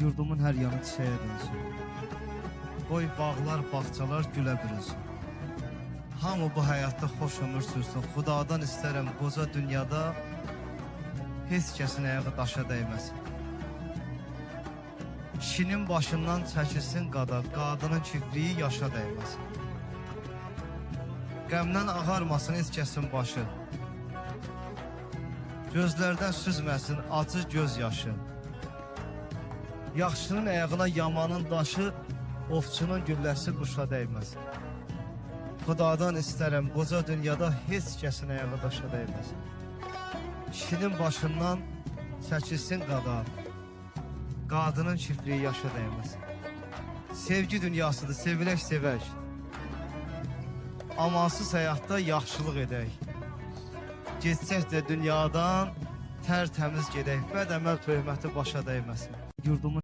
Yurdumun hər yanı çiçəyə dönsün. Qoy bağlar, bağçalar gülə bürünsün. Hamı bu həyatda xoş ömür sürsün. Xudadan istərəm qoca dünyada heç kəsin ayağı daşa dəyməsin. Kişinin başından çəkilsin qada, qadının kifliyi yaşa dəyməsin. Qəmdən ağarmasın heç kəsin başı. Gözlərdən süzməsin acı göz yaşı. Yaxşının ayağına yamanın daşı, ovçunun gülləsi quşa dəyməsin. Xudadan istərəm qoca dünyada heç kəsin ayağı daşa dəyməsin. Kişinin başından çəkilsin qada, qadının çiftliyi yaşa dəyməsin. Sevgi dünyasıdır, sevilək sevək. Amansız həyatda yaxşılıq edək. Geçsək də dünyadan tərtəmiz gedək. Bəd əməl töhməti başa dəyməsin. Yurdumun